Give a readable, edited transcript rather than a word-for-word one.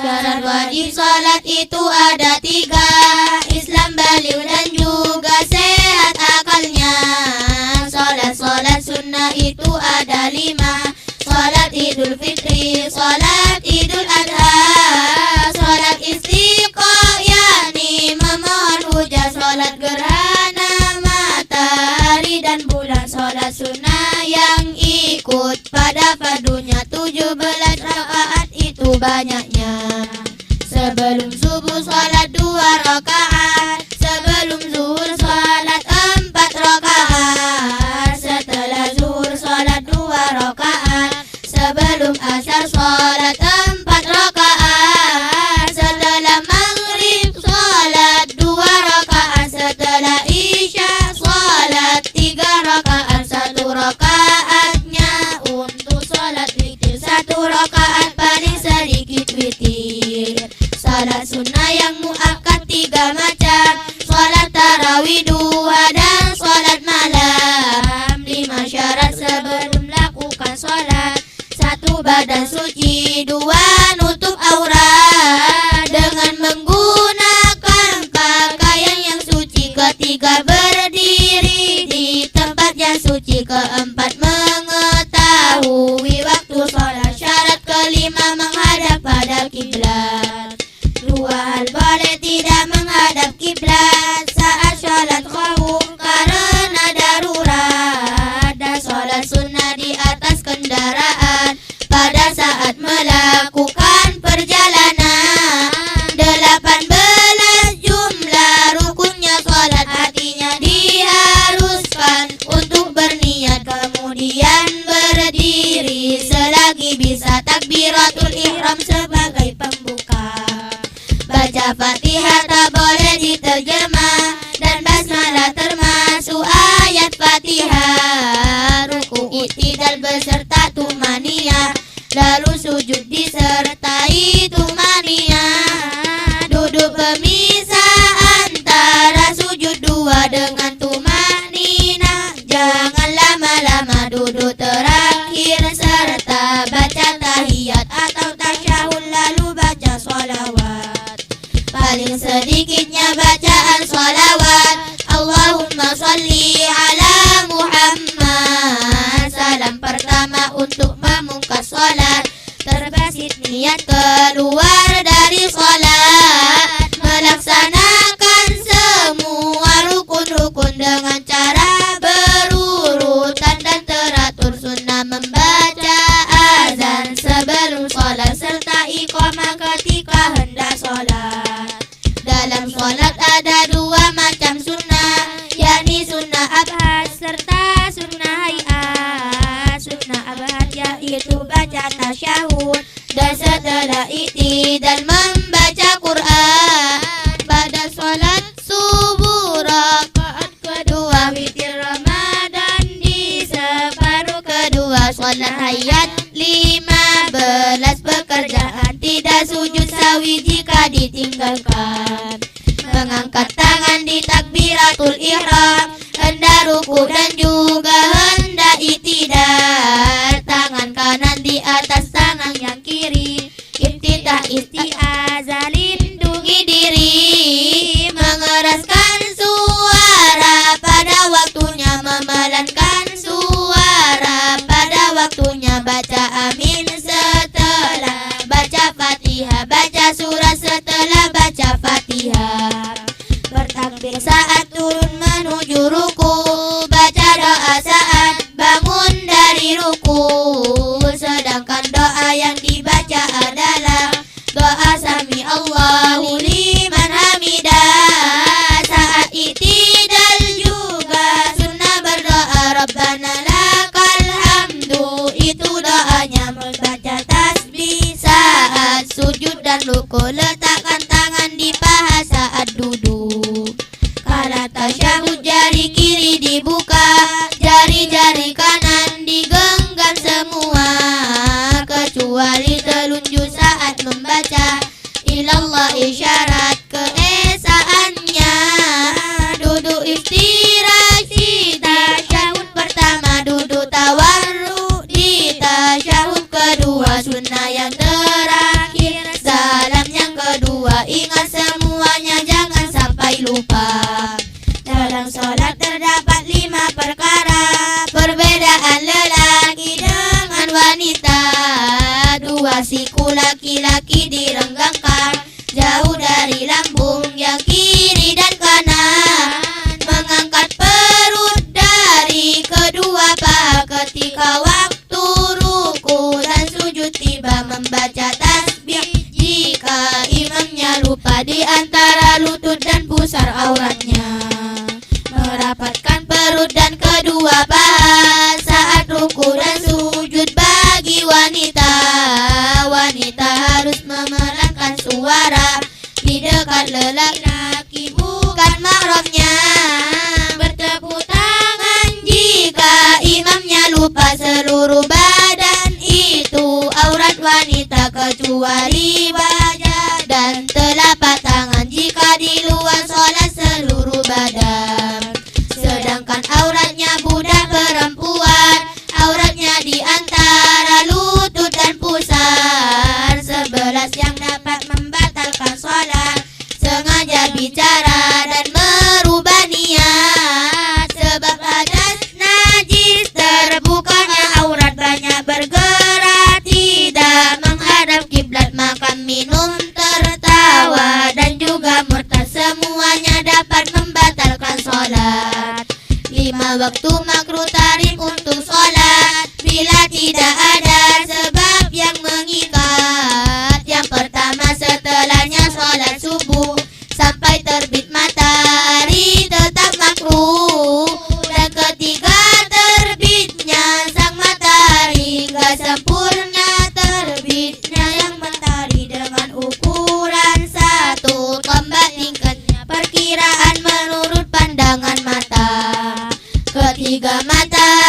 Syarat wajib sholat itu ada 3, Islam baligh dan juga sehat akalnya. Sholat sunnah itu ada 5, sholat idul fitri, sholat idul adha, sholat istiqo yakni memohon hujan, sholat gerhana matahari dan bulan. Sholat sunnah yang ikut pada fardunya 17 rakaat itu banyaknya. Sebelum subuh sholat 2 rakaat, sebelum zuhur sholat 4 rakaat, setelah zuhur sholat 2 rakaat, sebelum asar sholat 4 rakaat, setelah maghrib sholat 2 rakaat, setelah isya sholat 3 rakaat, 1 rakaatnya untuk sholat witir, 1 rakaat paling sedikit witir. Salat sunnah yang muakkad 3 macam, sholat tarawih, duha dan sholat malam. 5 syarat sebelum lakukan sholat: 1 badan suci, 2 nutup aurat dengan menggunakan pakaian yang suci, 3 berdiri di tempat yang suci, 4 mengetahui waktu sholat, syarat ke-5 menghadap pada kiblat. 2 hal boleh tidak menghadap kiblat: saat sholat khauf karena darurat, dan sholat sunnah di atas kendaraan pada saat melakukan perjalanan. 18 jumlah rukunnya sholat, artinya diharuskan untuk berniat, kemudian berdiri selagi bisa takbiratul ihram sebagai pembuka. Baca Fatihah tak boleh diterjemah, dan basmalah termasuk ayat Fatihah. Ruku i'tidal beserta tumaniyah, lalu sujud disertai tumaniyah. Duduk pemisah antara sujud 2 dengan tumaniyah, jangan lama-lama duduk terakhir, serta baca tahiyat atau tasyahud lalu baca sholawat. Paling sedikitnya bacaan sholawat: Allahumma sholli ala Muhammad. Salam pertama untuk memungkas sholat, terbesit niat keluar dari sholat, melaksanakan semua rukun-rukun dengan cara berurutan dan teratur. Sunnah membaca azan sebelum sholat serta iqamah ketika hendak sholat. Dalam sholat ada 2 macam sunnah, yakni sunnah abhad serta sunnah hayat. Sunnah abhad yaitu baca tasyahud dan setelah i'tidal membaca Quran. Pada sholat subuh rakaat kedua, witir Ramadan di separuh kedua. Sholat hayat 15 pekerjaan, tidak sujud sawi jika ditinggalkan. Mengangkat tangan di takbiratul ihram, hendak ruku dan juga hendak i'tidal. Tangan kanan di atas tangan yang kiri, iftitah isti'azah, lindungi diri. Mengeraskan suara pada waktunya, memelankan suara pada waktunya. Baca amin setelah baca Fatihah, baca surah setelah baca Fatihah. Bertakbir saat turun menuju ruku, baca doa saat bangun dari ruku. Sedangkan doa yang dibaca adalah doa sami Allahu liman hamidah. Saat i'tidal juga sunnah berdoa Rabbana lakal hamdu, itu doanya membaca tasbih saat sujud dan ruku. Letakkan tangan di paha saat duduk. Kala tasyahud jari kiri dibuka, jari-jari kanan digenggam semua, kecuali telunjuk saat membaca ilallah, isyarat keesaannya. Duduk istirahat tasyahud pertama, duduk tawarruk di tasyahud kedua. Sunnah yang terakhir salam siku laki-laki direnggangkan jauh dari lambung yang kiri dan kanan. Mengangkat perut dari kedua paha ketika waktu ruku dan sujud tiba membaca tasbih. Jika imamnya lupa di antara lutut dan pusar auratnya, merapatkan perut dan kedua paha saat ruku dan sujud. Bagi wanita, wanita harus memerankan suara di dekat lelaki bukan mahramnya. Bertepuk tangan jika imamnya lupa, seluruh badan itu aurat wanita kecuali wajah dan telapak tangan. Jika di luar sholat seluruh badan, sedangkan auratnya budak perempuan, auratnya di antara lutut dan pusar. 11 yang dapat membatalkan sholat: sengaja bicara dan merubah niat, sebab hadas najis, terbukanya aurat, banyak bergerak, tidak menghadap kiblat, makan, minum, tertawa, dan juga murtad. Semuanya dapat membatalkan sholat. 5 waktu makruh tarik untuk sholat bila tidak ada sebab yang mengikat. Yang pertama, setelahnya sholat subuh sampai terbit matahari tetap makruh. Dan ketiga, terbitnya sang matahari hingga sempurna terbitnya yang matahari dengan ukuran 1 tombak tingkatnya perkiraan menurut pandangan mata. Ketiga, matahari